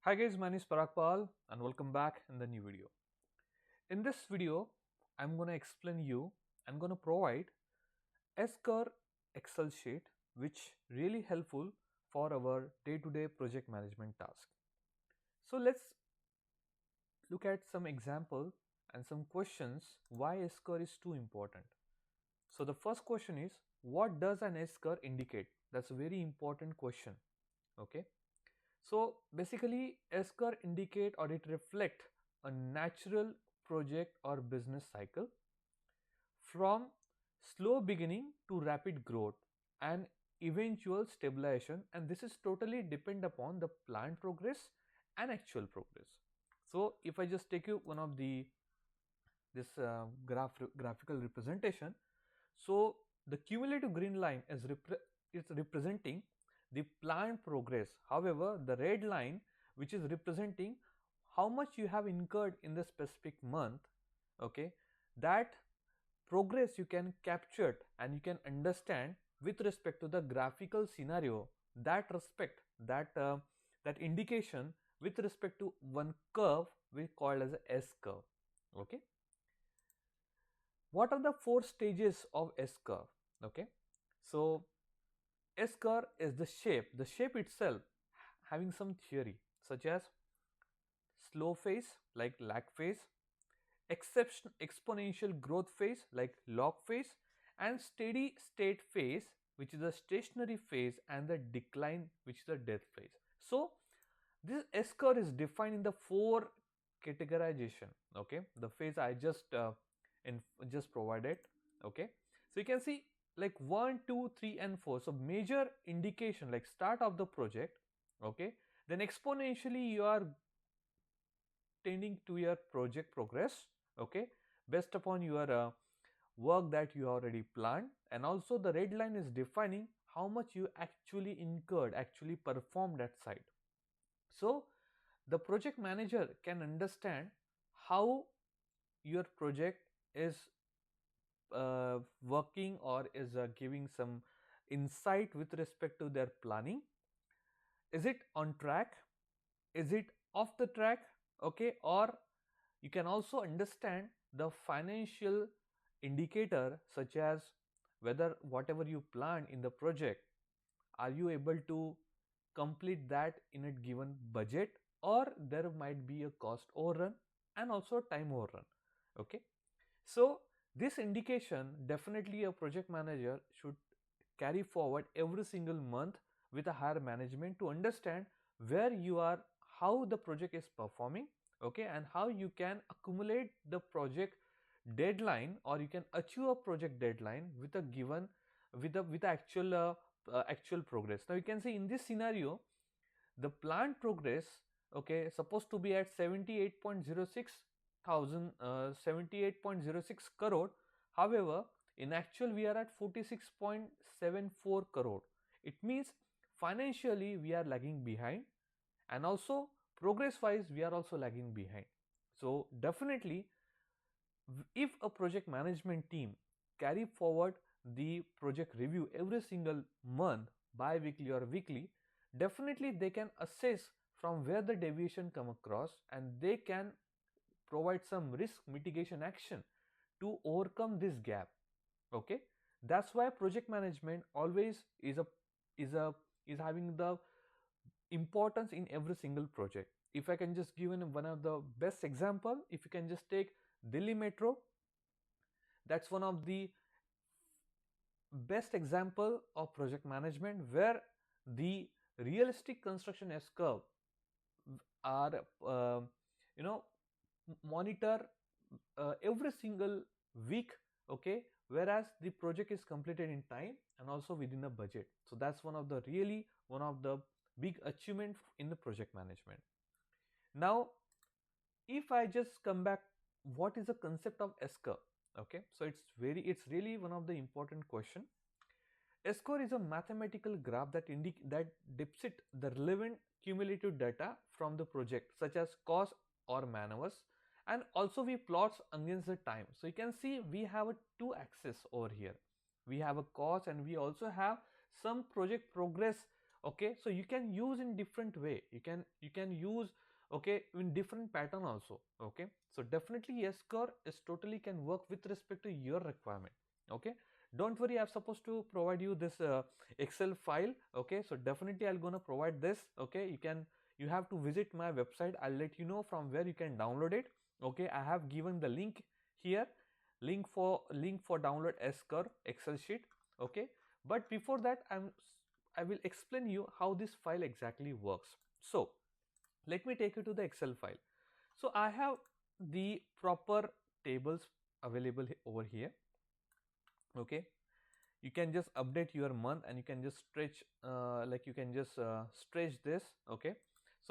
Hi guys, my name is Parag Pal and welcome back in the new video. In this video, I'm going to explain you, I'm going to provide SCurve Excel sheet which really helpful for our day-to-day project management task. So let's look at some example and some questions why SCurve is too important. So the first question is, what does an SCurve indicate? That's a very important question. Okay. So basically SCurve indicate or it reflect a natural project or business cycle from slow beginning to rapid growth and eventual stabilization, and this is totally depend upon the planned progress and actual progress. So if I just take you one of the this graphical representation, so the cumulative green line is representing the planned progress. However, the red line, which is representing how much you have incurred in the specific month, okay, that progress you can capture and you can understand with respect to the graphical scenario, that respect that indication with respect to one curve we call as a S curve. Okay. What are the four stages of S-curve? Okay, so S-curve is the shape itself having some theory such as slow phase like lag phase, exponential growth phase like log phase, and steady state phase which is the stationary phase, and the decline which is the death phase. So this S-curve is defined in the four categorization. Okay, the phase I just provided. Okay, so you can see like 1, 2, 3 and 4. So major indication like start of the project. Okay, then exponentially you are tending to your project progress. Okay, based upon your work that you already planned, and also the red line is defining how much you actually incurred, actually performed at site. So the project manager can understand how your project is working or is giving some insight with respect to their planning. Is it on track? Is it off the track? Okay, or you can also understand the financial indicator such as whether whatever you plan in the project, are you able to complete that in a given budget, or there might be a cost overrun and also time overrun. Okay, so this indication definitely a project manager should carry forward every single month with a higher management to understand where you are, how the project is performing. Okay, and how you can accumulate the project deadline, or you can achieve a project deadline with a given with actual progress. Now you can see in this scenario the planned progress, okay, supposed to be at 78.06 crore. However, in actual we are at 46.74 crore. It means financially we are lagging behind, and also progress wise we are also lagging behind. So definitely if a project management team carry forward the project review every single month, bi-weekly or weekly, definitely they can assess from where the deviation come across, and they can provide some risk mitigation action to overcome this gap. Okay, that's why project management always is a is having the importance in every single project. If I can just give one of the best example, if you can just take Delhi Metro, that's one of the best example of project management where the realistic construction S curve are you know monitor every single week. Okay, whereas the project is completed in time and also within a budget. So that's one of the big achievement in the project management. Now if I just come back, what is the concept of S curve? Okay, so it's really one of the important question. S-curve is a mathematical graph that depicts the relevant cumulative data from the project, such as cost or man hours, and also we plots against the time. So you can see we have a two axis over here. We have a cost and we also have some project progress Okay, so you can use in different way, you can use, okay, in different pattern also. Okay, so definitely SCurve is totally can work with respect to your requirement. Okay, don't worry, I'm supposed to provide you this Excel file. Okay, so definitely I'll gonna provide this. Okay, you have to visit my website, I'll let you know from where you can download it. Okay, I have given the link here, link for download SCurve Excel sheet. Okay, but before that I will explain you how this file exactly works. So let me take you to the Excel file. So I have the proper tables available over here. Okay, you can just update your month and you can just stretch, like you can just stretch this. Okay,